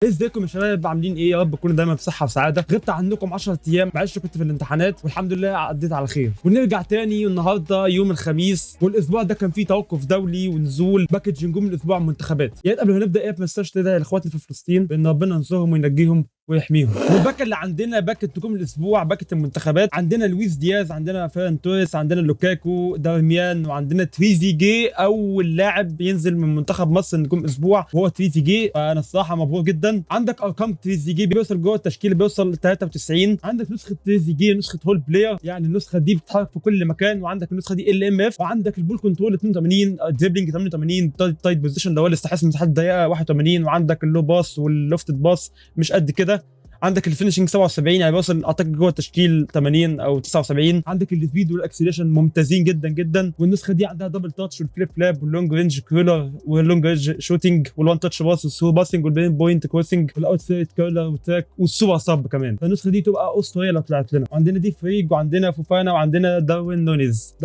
ازيكم يا شباب؟ عاملين ايه؟ يا رب تكونوا دايما في صحه وسعاده. غبت عنكم 10 ايام، معلش كنت في الامتحانات والحمد لله عديت على خير. ونرجع تاني النهارده يوم الخميس، والاسبوع ده كان فيه توقف دولي ونزول باكج نجوم الاسبوع المنتخبات. يا ريت قبل ما نبدا ما ننساش تدعي لاخواتنا في فلسطين بان ربنا ينصرهم وينجيهم ويحميهم. والباكه اللي عندنا باكه نجوم الاسبوع، باكه المنتخبات، عندنا لويس دياز، عندنا فيران توريس، عندنا لوكاكو، دارميان، وعندنا تريزيجيه. اول لاعب ينزل من منتخب مصر نجوم اسبوع وهو تريزيجيه، فانا الصراحه مبهور جدا. عندك ارقام تريزيجيه بيوصل جوه التشكيله، بيوصل ل 93. عندك نسخه تريزيجيه نسخه هول بلاير، يعني النسخه دي بتتحرك في كل مكان. وعندك النسخه دي LMF، وعندك البول كنترول 82، دريبلينج 88، تايت بوزيشن اللي هو الاستحواذ من مساحات ضيقه 81. وعندك اللو باس واللوفتد باس مش قد كده. عندك الفينشنج 77، يعني بيوصل اعتقد جوه التشكيل 80 او 79. عندك السبيد والاكسلريشن ممتازين جدا جدا. والنسخه دي عندها دبل تاتش والفليب فلاب واللونج رينج كيرلر واللونج رينج شوتنج والوان تاتش باس والثرو باسنج والبين بوينت كروسنج والاوت سايد كيرلر والتراك والسوبر سب كمان. فالنسخه دي تبقى اسطوريه لو طلعت لنا. وعندنا دي فريج وعندنا فوفانا وعندنا داروين نونيز.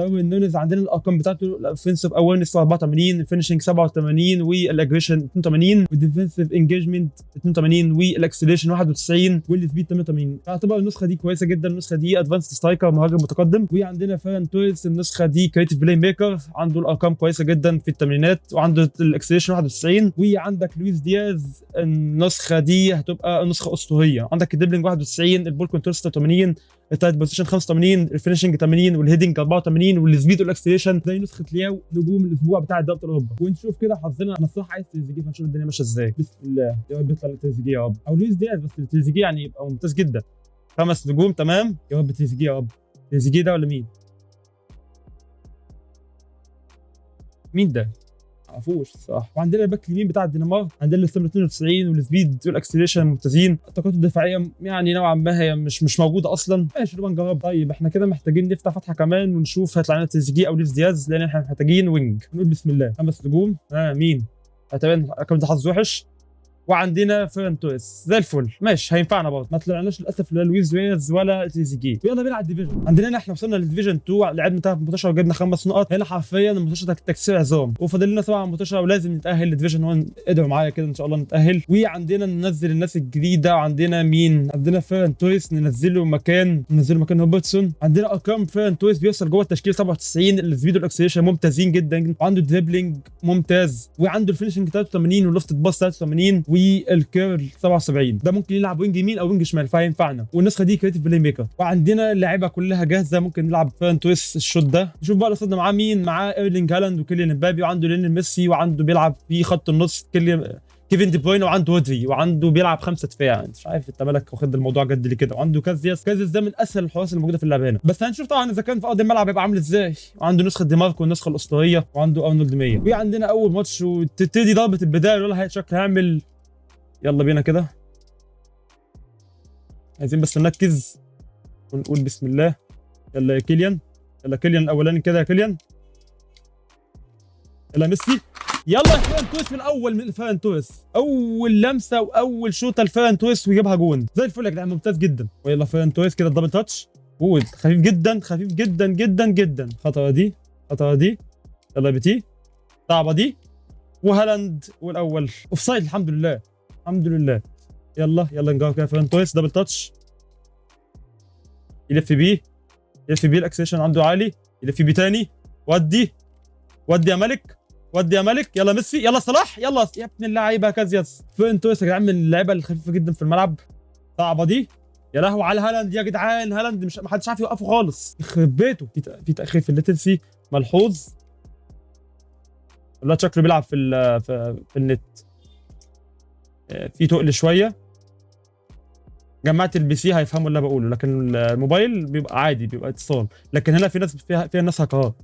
عندنا الارقام بتاعته: الاوفنسيف اويرنس 84، الفينشنج 87، والاجريشن 82، والديفنسيف انجيجمنت 82، والاكسلريشن 91، والسبيد 88. تعتبر النسخه دي كويسه جدا. النسخه دي ادفانسد سترايكر، مهاجم متقدم. وعندنا فيران توريس، النسخه دي كريتيف بلاي ميكر، عنده الارقام كويسه جدا في الثمانينات، وعنده الاكسلريشن 91. وعندك لويس دياز، النسخه دي هتبقى نسخه اسطوريه. عندك الدبلينج 91، البول كنترول 86، التايت بوزيشن 85، الفينشنج 80، والهيدنج 84، والسبيد والاكسلريشن زي نسخه لياو نجوم الاسبوع بتاع دوري اوروبا. ونشوف كده حظنا. انا الصراحه عايز تريزيجيه، فنشوف الدنيا ماشيه ازاي. بسم الله، يا رب يطلع تريزيجيه يا رب، او لويس دياز. بس تريزيجيه يعني يبقى ممتاز جدا. 5 نجوم تمام. يا رب تريزيجيه يا رب. تريزيجيه ده ولا مين؟ مين ده؟ معرفوش الصراحه. وعندنا الباك اليمين بتاع الدنمارك، عندنا الستام 92 والسبيد والاكسلريشن ممتازين. الطاقات الدفاعيه يعني نوعا ما هي مش موجوده اصلا. ماشي نبقى نجرب. طيب احنا كده محتاجين نفتح فتحه كمان ونشوف هيطلع لنا تريزيجيه او لويس دياز، لان احنا محتاجين وينج. نقول بسم الله. 5 نجوم. مين؟ تقريبا كان ده حظ وحش. وعندنا فيران توريس زي الفل، ماشي هينفعنا برضه. ما طلعناش للاسف لا لويس دياز ولا تريزيجيه. يلا بينا على الديفيجن. عندنا احنا وصلنا للديفيجن 2، لعبنا 3 ماتشات وجبنا 5 نقط. هنا حرفيا الماتشات تكسير عظام، وفاضل لنا 7 ماتشات ولازم نتاهل للديفيجن 1. ادعوا معايا كده ان شاء الله نتاهل. وعندنا ننزل الناس الجديده. وعندنا مين؟ عندنا فيران توريس ننزله مكان روبرتسون. عندنا ارقام فيران توريس بيوصل جوه التشكيل 97، السبيد والاكسلريشن ممتازين جدا، وعنده دريبلينج ممتاز، وعنده الفينشنج 83 واللوفتد باس 83 والكيرل 77. ده ممكن يلعب وينج يمين او وينج شمال فهينفعنا. والنسخه دي كريتيف بلاي ميكر. وعندنا اللعيبه كلها جاهزه، ممكن نلعب فيران توريس الشوط ده. نشوف بقى قصادنا معاه مين. معاه ايرلينج هالاند وكيليان امبابي، وعنده ليونيل ميسي، وعنده بيلعب في خط النص كيفن دي بروين، وعنده ودري، وعنده بيلعب 5 دفاع. مش عارف انت مالك واخد الموضوع جد ليه كده. وعنده كازياس ده من اسهل الحراس اللي موجوده في اللعبه هنا. بس هنشوف طبعا اذا كان في ارض الملعب هيبقى عامل ازاي. وعنده نسخه دي ماركو والنسخه الاسطوريه، وعنده ارنولد 100. وعندنا اول ماتش وتبتدي ضربه البدايه. ولا شكله هيعمل. يلا بينا كده. عايزين بس نركز ونقول بسم الله. يلا يا كيليان، يلا كيليان الاولاني كده يا كيليان. يلا ميسي، يلا فيران توريس في الاول. من فيران توريس اول لمسه واول شوطه لفيران توريس ويجيبها جون زي الفل يا جدعان، ممتاز جدا. ويلا فيران توريس كده الدبل تاتش جود، خفيف جدا خفيف جدا جدا جدا. خطره دي، خطره دي. يلا بيتي، صعبه دي. وهالاند والاول اوف سايد، الحمد لله الحمد لله. يلا نجرب كده. فيران توريس دبل تاتش، يلف بيه الاكسيشن عنده عالي. يلف بيه تاني. ودي يا ملك، ودي يا ملك. يلا ميسي، يلا صلاح، يلا يا ابن اللعيبه كازياس. فيران توريس يا جدعان من اللعيبه الخفيفه جدا في الملعب. صعبه دي. يا لهوي على هالاند يا جدعان. هالاند مش محدش عارف يوقفه خالص، يخرب بيته. في تاخير في الليتنسي ملحوظ. ولا شكله بيلعب في النت. في تقل شويه. جماعه البي سي هيفهموا اللي بقوله، لكن الموبايل بيبقى عادي، بيبقى اتصال. لكن هنا في ناس فيها ناس هكرات.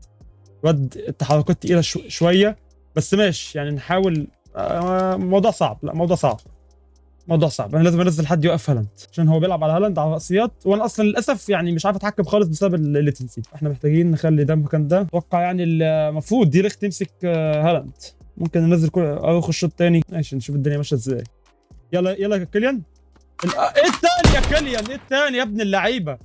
التحركات تقيله شويه. بس ماشي يعني نحاول. موضوع صعب، لا موضوع صعب. انا لازم انزل حد يوقف هالاند عشان هو بيلعب على هالاند على راسيات، وانا اصلا للاسف يعني مش عارف اتحكم خالص بسبب الليتنسي. احنا محتاجين نخلي ده مكان ده. اتوقع يعني المفروض دي تمسك هالاند. ممكن ننزل اروح الشوط الثاني. ماشي نشوف الدنيا ماشيه ازاي. يلا يا كيليان. ايه الثاني يا كيليان؟ ايه الثاني يا ابن اللعيبه؟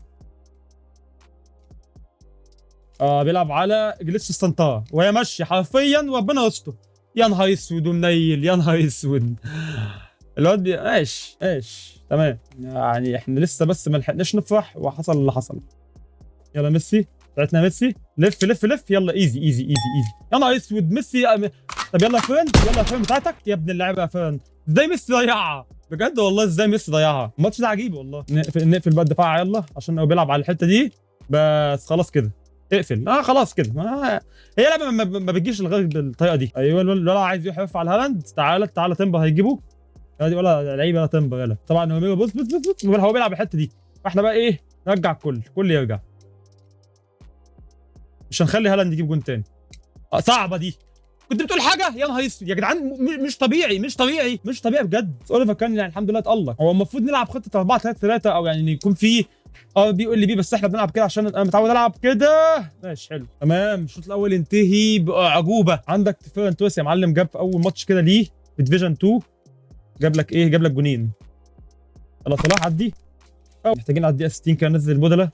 بيلعب على جلitch السنطره وهي ماشيه حرفيا، وربنا يستر. يا نهار اسود ومنيل، يا نهار اسود. الواد ايش تمام. يعني احنا لسه بس ما لحقناش نفرح وحصل اللي حصل. يلا ميسي بتاعتنا، ميسي لف لف لف، يلا ايزي ايزي ايزي ايزي. يا نهار اسود ميسي طب يلا يا فين، يلا يا فين بتاعتك يا ابن اللعيبه يا فين. ازاي ميسي ضيعها بجد والله، ازاي ميسي ضيعها. الماتش ده عجيب والله. نقفل بقى الدفاع يلا، عشان هو بيلعب على الحته دي بس. خلاص كده اقفل، خلاص كده. هي لعبه ما بتجيش لغايه بالطريقه دي. ايوه الولد عايز يحف على هالاند. تعالى تمبر هيجيبه. دي ولا لعيبه ولا تمبر يلا. طبعا هو بص هو بيلعب الحته دي، فاحنا بقى ايه، نرجع الكل يرجع. مش هنخلي هالاند يجيب جون تاني. صعبه دي. كنت بتقول حاجه يا نهار اسود يا جدعان. مش طبيعي بجد. اوليفر كان يعني الحمد لله اتالق. هو المفروض نلعب خطه 4-3-3 او يعني يكون في بيقول لي بس احنا بنلعب كده عشان انا متعود العب كده. ماشي حلو تمام. الشوط الاول انتهي بعجوبه. عندك فيران تويس يا معلم، جاب اول ماتش كده ليه في ديفيجن 2. جاب لك جونين. يلا صلاح عدي. محتاجين على الدقيقه 60 كده ننزل البودله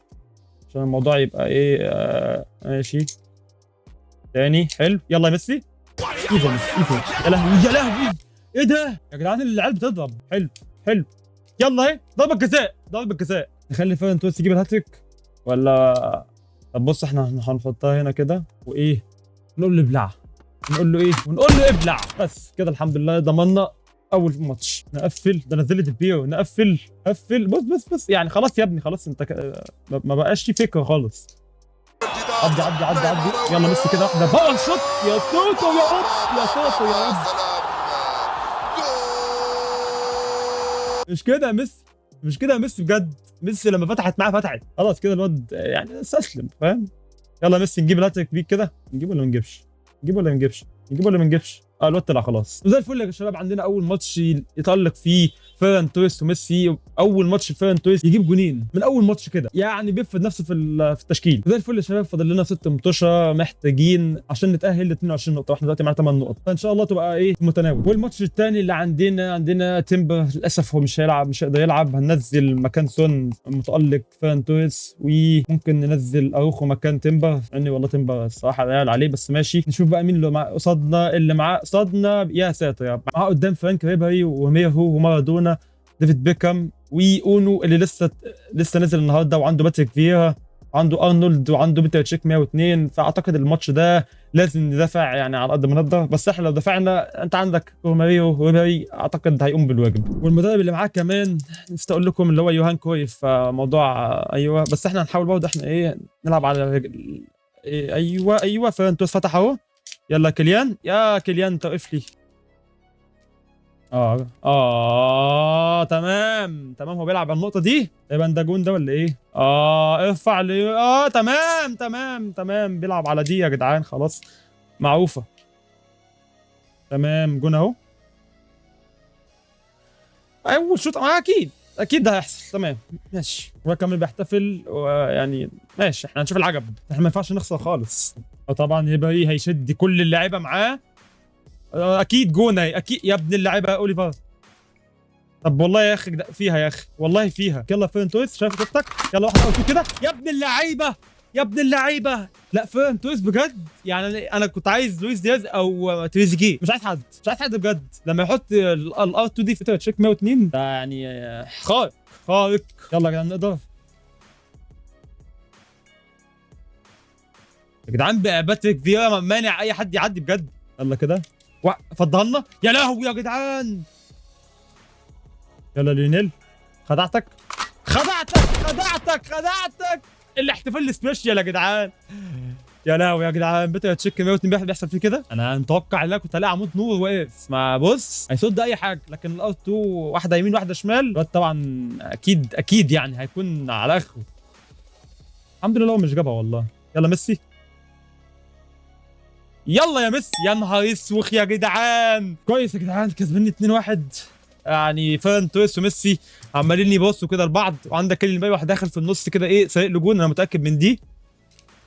عشان الموضوع يبقى ايه. ماشي تاني حلو. يلا يا ميسي. ايفا يا لهوي يا لهوي. ايه ده يا جدعان، العيال بتضرب. حلو يلا اهي ضربة جزاء. نخلي فيران تويس يجيب الهاتريك ولا؟ طب بص احنا هنحطها هنا كده وايه، نقول له ابلع. ونقول له ابلع. بس كده الحمد لله ضمننا اول ماتش. نقفل ده، نزلت البيو. نقفل قفل. بص يعني خلاص يا ابني، خلاص انت ما بقاش في فكره خالص. عدي. يلا ميسي كده واحده باور شوت. يا ساتر يا رب، يا ساتر يا رب. مش كده يا ميسي بجد. ميسي لما فتحت معاه فتحت خلاص كده. الواد يعني استسلم، فاهم. يلا ميسي نجيب الهاتريك بيك كده. نجيبه ولا ما نجيبش؟ الواد طلع خلاص. وزي الفل يا شباب، عندنا اول ماتش يتالق فيه فيران تويس وميسي. اول ماتش فيران تويس يجيب جونين من اول ماتش كده، يعني بيفرض نفسه في التشكيل. زي الفل يا شباب، فاضل لنا 6 ماتشات محتاجين عشان نتاهل ل 22 نقطه، واحنا دلوقتي معانا 8 نقط، فان شاء الله تبقى ايه في المتناول. والماتش الثاني اللي عندنا تيمبر. للاسف هو مش هيقدر يلعب. هننزل مكان سون متالق فيران تويس، وممكن ننزل اروخو مكان تيمبر، لاني والله تيمبر الصراحه لا عليه، بس ماشي. نشوف بقى مين اللي مع قصادنا. اللي معاه قصادنا يا ساتر يا رب، معاه قدام فرانك ريبيري وميرهو ومارادونا، ديفيد بيكهام واونو اللي لسه نزل النهارده، وعنده باتريك فيرا، وعنده ارنولد، وعنده بيتر تشيك 102. فاعتقد الماتش ده لازم ندافع يعني على قد ما نقدر. بس احنا لو دفعنا، انت عندك روماريو وريبيري، اعتقد هيقوم بالواجب. والمدرب اللي معاه كمان نسيت اقول لكم اللي هو يوهان كرويف. موضوع ايوه، بس احنا هنحاول برضه احنا ايه نلعب على ايوه فيران تويس فتح اهو. يلا كيليان، يا كيليان توقف لي. تمام هو بيلعب على النقطة دي. يبقى ده جون ده ولا ايه؟ ارفع لي. تمام بيلعب على دي يا جدعان، خلاص معروفة. تمام جون اهو. اول شوط اكيد ده هيحصل. تمام ماشي. هو كمان بيحتفل ويعني ماشي. احنا هنشوف العجب. احنا ما ينفعش نخسر خالص. وطبعا يبقى هيشد كل اللعيبة معاه. اكيد جون اكيد يا ابن اللعيبه اوليفر. طب والله يا اخي فيها يا اخي، والله فيها. يلا فيران تويس شايف خطتك. يلا واحده اوتو كده يا ابن اللعيبه. لا فيران تويس بجد يعني. انا كنت عايز لويس دياز او تريزيجيه، مش عايز حد بجد. لما يحط الار 2 دي في تشيك 102 ده يعني خارق. يلا يا جدعان نقدر يا جدعان. باتريك فيرا مانع اي حد يعدي بجد. يلا كده فضلنا. يا لهوي يا جدعان. يلا ليونيل، خدعتك. الاحتفال السبيشال يا جدعان. يا لهوي يا جدعان. بيتر تشيك 102 بيحصل فيه كده. انا متوقع ان انا كنت الاقي عمود نور واقف، ما بص هيصد اي حاجه. لكن الار 2 واحده يمين واحده شمال، الواد طبعا اكيد يعني هيكون على اخره. الحمد لله هو مش جابها والله. يلا ميسي. يلا يا ميسي. يا نهار اسوخ يا جدعان. كويس يا جدعان، كسباني 2-1. يعني فيران تويس وميسي عمالين يبصوا كده لبعض، وعندك كيليان واحد داخل في النص كده ايه سايق له جون، انا متاكد من دي.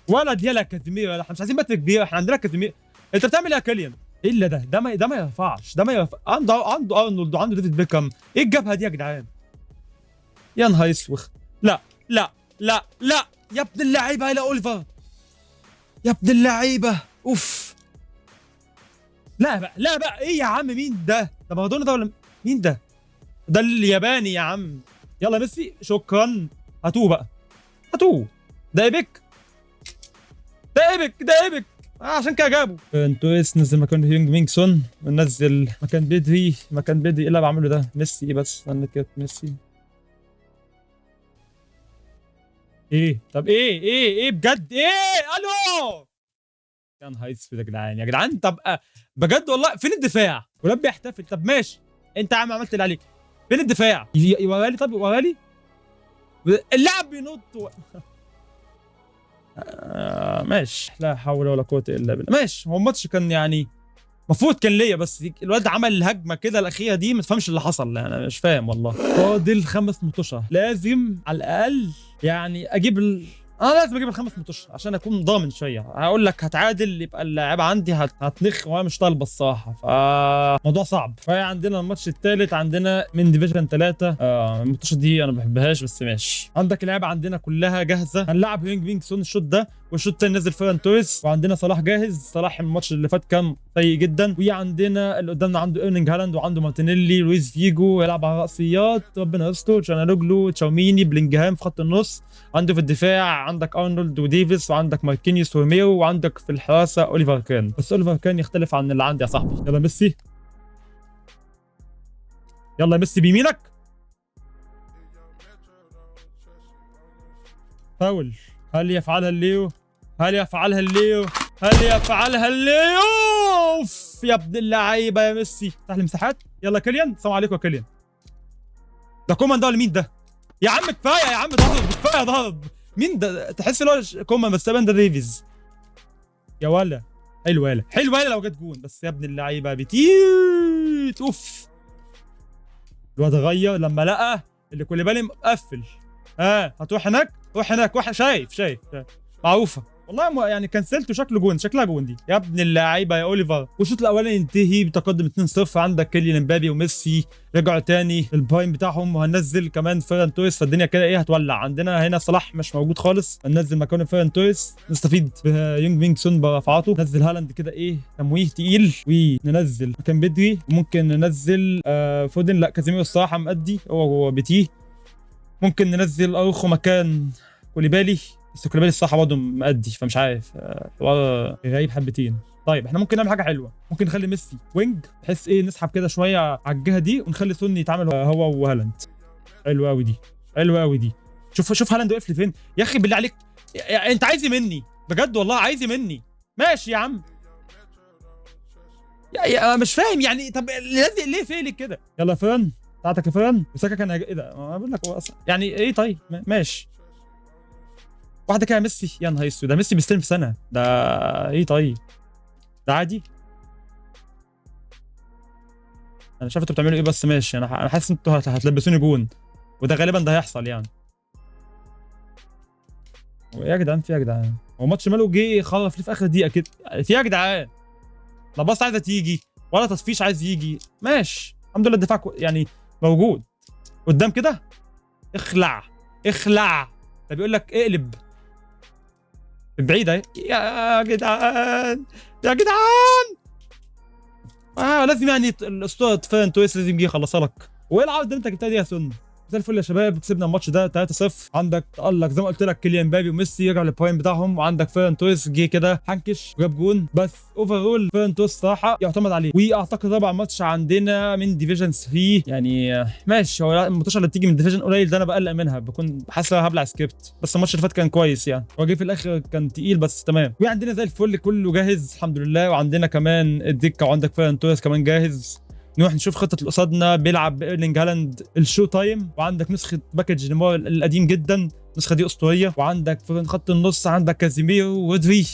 ولد يلا كازيمير. احنا مش عايزين باتريك فيرا، احنا عندنا كازيمير. انت بتعمل ايه يا كيليان؟ ايه اللي ده ما ينفعش. عنده ارنولد وعنده ديفيد بيكهام. ايه الجبهه دي يا جدعان؟ يا نهار اسوخ. لا يا ابن اللعيبه يا اوليفر. يا ابن اللعيبه اوف. لا بقى ايه يا عم؟ مين ده؟ ده مارادونا ده ولا مين ده؟ ده الياباني يا عم. يلا ميسي شكرا. هاتوه بقى، هاتوه. ده ايبك، ده ايبك، ده ايبك. عشان كده جابه. انتويس نزل مكان هيونج مينج سون، ونزل مكان بدري. مكان بدري ايه اللي بعمله ده؟ ميسي بس استنى كده. ميسي ايه؟ طب ايه بجد ايه؟ الو يا نهار اسود يا جدعان، يا جدعان. طب بجد والله فين الدفاع؟ ولاد بيحتفل. طب ماشي، انت يا عم عملت اللي عليك. فين الدفاع؟ يورالي، طب يورالي. اللاعب بينط ماشي. لا حول ولا قوه الا بالله. ماشي، هو الماتش كان يعني المفروض كان ليا، بس الواد عمل الهجمه كده الاخيره دي، ما تفهمش اللي حصل. انا مش فاهم والله. فاضل 5 مطوشه، لازم على الاقل يعني اجيب انا لازم اجيب ال5 مطوشه عشان اكون ضامن شويه. هقول لك هتعادل يبقى اللاعيبه عندي هتنخ، وانا مش طالبه الصراحه، فموضوع صعب. فعندنا الماتش الثالث، عندنا من ديفيجن 3. المطوشه دي انا ما بحبهاش بس ماشي. عندك اللعيبه عندنا كلها جاهزه. هنلعب هيونج بينج سون الشوط ده، والشوط الثاني نزل فيران توريس. وعندنا صلاح جاهز. صلاح الماتش اللي فات كان سيء جدا. وعندنا اللي قدامنا عنده ايرلينج هالاند، وعنده مارتينيلي، لويس فيجو يلعب على راسيات، ربنا يستر، تشانالوجلو، تشاوميني، بلينجهام في خط النص. عنده في الدفاع عندك ارنولد وديفيس، وعندك ماركينيوس وروميرو، وعندك في الحراسه اوليفر كان. بس اوليفر كان يختلف عن اللي عندي يا صاحبي. يلا ميسي، يلا ميسي بيمينك. فاول. هل يفعلها الليو؟ هل يفعلها الليو؟ هل يفعلها الليو؟ اوف يا ابن اللعيبه يا ميسي. افتح لي مساحات. يلا كيليان، السلام عليكم يا كيليان. ده كومان ده ولا مين ده؟ يا عم كفايه يا عم، ضرب كفايه ضرب. مين ده؟ تحس ان هو كومان بس ده ريفيز. يا ولا حلو، ولا حلو، ولا لو جت جون. بس يا ابن اللعيبه بتيت. اوف. الواد غير لما لقى اللي كوليبالي مقفل. هتروح هناك، روح هناك. واحد شايف معروفه والله. يعني كنسلته، شكله جون، شكلها جون دي يا ابن اللعيبه يا اوليفر. والشوط الاولاني ينتهي بتقدم 2-0. عندك كيليان امبابي وميسي رجعوا تاني البايم بتاعهم، وهننزل كمان فيران توريس. فالدنيا كده ايه هتولع. عندنا هنا صلاح مش موجود خالص، هننزل مكانه فيران توريس، نستفيد بيونج مينج سون برفعاته. ننزل هالاند كده ايه تمويه تقيل، وننزل مكان بدري. ممكن ننزل فودن. لا كازيميرو الصراحه مأدي، هو بتيه. ممكن ننزل اروخو مكان كوليبالي، بس كوليبالي الصراحه برضه مأدي، فمش عارف. غريب حبتين. طيب احنا ممكن نعمل حاجه حلوه. ممكن نخلي ميسي وينج، بحيث ايه نسحب كده شويه على الجهه دي، ونخلي سوني يتعامل هو وهالاند. حلوه قوي دي، حلوه قوي دي. شوف هالاند وقف لي فين يا اخي بالله عليك. انت عايز مني بجد والله؟ عايز مني؟ ماشي يا عم. مش فاهم يعني. طب لازق ليه فيلك كده؟ يلا فرن بتاعتك يا فرن. وساكا كان ايه ده؟ ما بقول لك هو اصلا يعني ايه. طيب ماشي. واحده كده ميسي. يا نهار اسود، ده ميسي بيستلم في سنه ده. ايه طيب، ده عادي. انا شايف انتوا بتعملوا ايه بس ماشي. انا حاسس ان انتوا هتلبسوني جون، وده غالبا ده هيحصل يعني. هو ايه يا جدعان؟ في يا جدعان؟ هو ماتش ماله جه خلص ليه في اخر دقيقه كده؟ في يا جدعان؟ لا باص عايزه تيجي، ولا تصفيش عايز يجي. ماشي الحمد لله الدفاع يعني موجود قدام كده. اخلع اخلع. ده بيقول لك اقلب بعيد اهي. يا جدعان يا جدعان. لازم يعني الاسطوره فان تويس لازم يجي يخلصها لك. وايه العوده اللي انت جبتها دي يا سن؟ زي الفل يا شباب. كسبنا الماتش ده 3-0. عندك تألق زي ما قلت لك كيليان مبابي وميسي يرجعوا للبرايم بتاعهم، وعندك فيران توريس جه كده حنكش وجاب جون. بس اوفرول فيران توريس صراحه يعتمد عليه. واعتقد رابع ماتش عندنا من ديفيجن 3 يعني. ماشي، هو الماتش اللي بتيجي من ديفيجن قليل ده انا بقلق منها، بكون حاسس هبلع سكريبت. بس الماتش اللي فات كان كويس يعني. هو جه في الاخر كان تقيل بس تمام. وعندنا زي الفل كله جاهز الحمد لله. وعندنا كمان الدكه، وعندك فيران توريس كمان جاهز. نروح نشوف خطه اللي قصادنا. بيلعب بايرلينج هالاند الشو تايم، وعندك نسخه باكج نيمار القديم جدا، النسخه دي اسطوريه. وعندك في خط النص عندك كازيميرو ورودري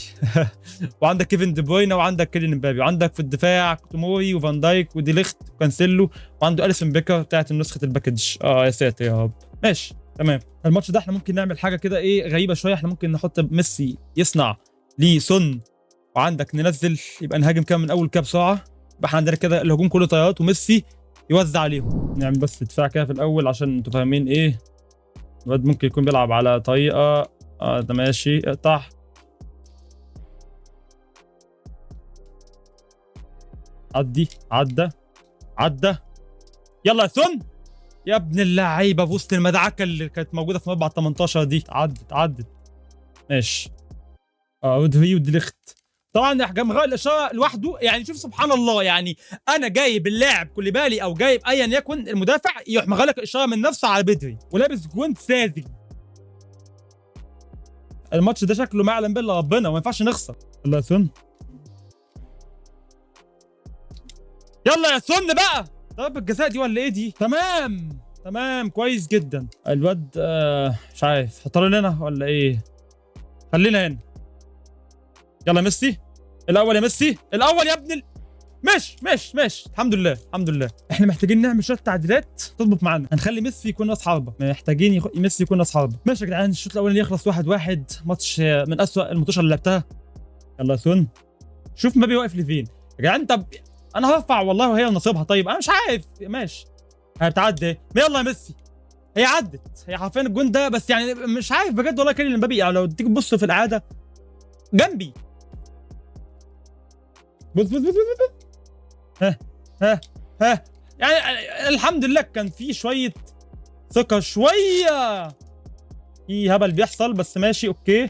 وعندك كيفن دي بروينا، وعندك كيليان امبابي. وعندك في الدفاع توموري وفان دايك ودي ليخت وكانسيلو، وعنده اليسون بيكر بتاعت نسخه الباكج. يا ساتر يا رب. ماشي تمام. الماتش ده احنا ممكن نعمل حاجه كده ايه غريبه شويه. احنا ممكن نحط ميسي يصنع ليه سون، وعندك ننزل يبقى نهاجم كده من اول كده بسرعه. يبقى احنا عندنا كده الهجوم كله طيارات، وميسي يوزع عليهم. نعمل بس دفاع كده في الاول عشان انتوا فاهمين ايه. الواد ممكن يكون بيلعب على طريقه. ده ماشي. اقطع. عدى. يلا يا سون. يا ابن اللعيبه في وسط المدعكه اللي كانت موجوده في مربع 18 دي. عدت ماشي. ودهي ودليخت. طبعا احجام غير الاشاره لوحده، يعني شوف سبحان الله، يعني انا جايب اللاعب كوليبالي او جايب ايا يكن المدافع يروح مغلق الاشاره من نفسه على بدري ولابس جوانت ساذج. الماتش ده شكله ما يعلم بالله ربنا، وما ينفعش نخسر. يلا يا سن، يلا يا سن بقى. ضربة الجزاء دي ولا ايه دي؟ تمام كويس جدا. الواد مش عارف حطها لنا ولا ايه؟ خلينا هنا. يلا ميسي الاول يا ميسي الاول يا ابن ماشي الحمد لله. احنا محتاجين نعمل شويه تعديلات تظبط معانا. هنخلي ميسي يكون راس حربه، محتاجين ميسي يكون راس حربه. ماشي يا جدعان، الشوط الاولاني يخلص 1-1. ماتش من اسوأ الماتشات اللي لعبتها. يلا يا سون، شوف مبابي واقف لفين يا جدعان. طب انا هرفع والله وهي نصيبها. طيب انا مش عارف ماشي هتعدي. يلا يا ميسي، هي عدت، هي حرفيا الجون ده. بس يعني مش عارف بجد والله كيليان مبابي، يعني لو تيجي تبص في الاعاده جنبي. بص ها يعني الحمد لله كان في شويه ثقه، شويه في هبل بيحصل، بس ماشي اوكي.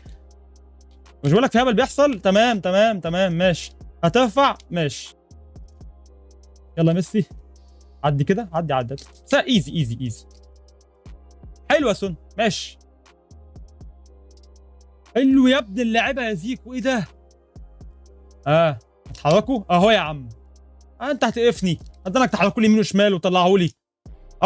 مش بقول لك في هبل بيحصل. تمام ماشي. هترفع ماشي. يلا ميسي، عدي كده، عدت ايزي. حلو يا سون، ماشي. حلو يا ابن اللعيبه يا زيكو. ايه ده؟ اتحركوا اهو يا عم. انت هتقفني؟ انك تحركوا لي يمين وشمال وطلعوا لي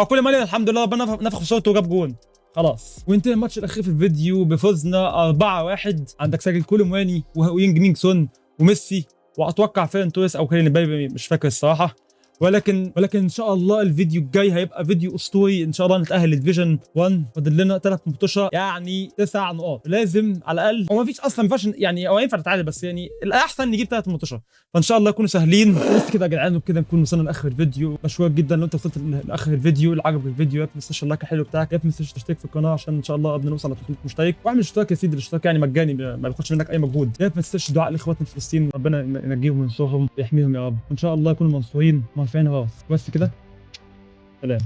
كل ما الحمد لله ربنا نفخ في صوته وجاب جون. خلاص، وانتهى الماتش الاخير في الفيديو بفوزنا 4-1. عندك سجل كولومواني وينج مينج سون وميسي، واتوقع فيران توريس او كيليان مبابي، مش فاكر الصراحه. ولكن ان شاء الله الفيديو الجاي هيبقى فيديو اسطوري. ان شاء الله نتاهل للديفيجن 1. فاضل لنا 3 ماتشات، يعني 9 نقاط لازم على الاقل. هو ما فيش اصلا، ما ينفعش يعني، هو ينفع نتعادل، بس يعني الاحسن نجيب 3 ماتشات. فان شاء الله يكونوا سهلين. بس كده يا جدعان، وبكده نكون وصلنا لاخر الفيديو. مشكور جدا لو انت وصلت لاخر الفيديو. اللي عجبك الفيديو ما تنساش اللايك الحلو بتاعك، ما تنساش تشترك في القناه عشان ان شاء الله قبل نوصل ل 300 مشترك. واعمل اشتراك يا سيدي، الاشتراك يعني مجاني، ما بياخدش منك اي مجهود. ما تنساش دعاء لاخواتنا في فلسطين، ربنا ينجيهم وينصرهم ويحميهم يا رب. ان شاء الله يكونوا منصورين مرفوعين راس. بس كده، سلام.